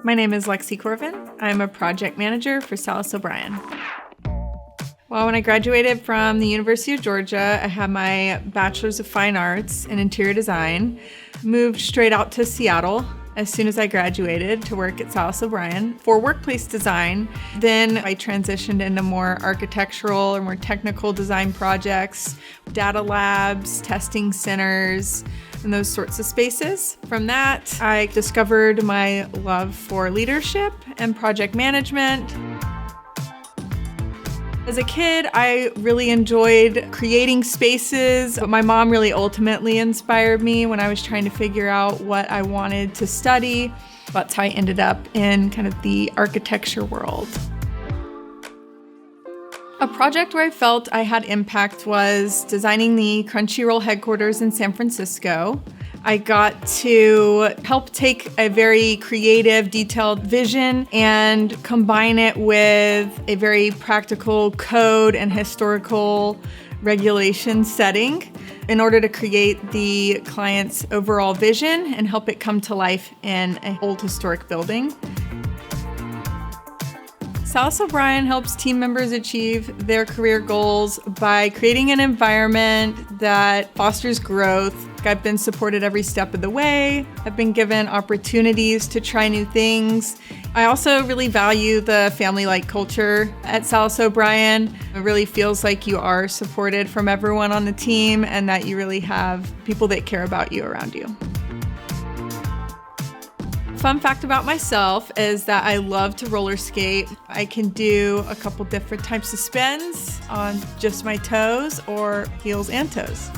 My name is Lexi Corvin. I'm a project manager for Salas O'Brien. Well, when I graduated from the University of Georgia, I had my Bachelor's of Fine Arts in Interior Design. Moved straight out to Seattle as soon as I graduated to work at Salas O'Brien for workplace design. Then I transitioned into more architectural or more technical design projects, data labs, testing centers, and those sorts of spaces. From that, I discovered my love for leadership and project management. As a kid, I really enjoyed creating spaces. My mom really ultimately inspired me when I was trying to figure out what I wanted to study. That's how I ended up in kind of the architecture world. A project where I felt I had impact was designing the Crunchyroll Headquarters in San Francisco. I got to help take a very creative, detailed vision and combine it with a very practical code and historical regulation setting in order to create the client's overall vision and help it come to life in an old historic building. Salas O'Brien helps team members achieve their career goals by creating an environment that fosters growth. I've been supported every step of the way. I've been given opportunities to try new things. I also really value the family-like culture at Salas O'Brien. It really feels like you are supported from everyone on the team and that you really have people that care about you around you. Fun fact about myself is that I love to roller skate. I can do a couple different types of spins on just my toes or heels and toes.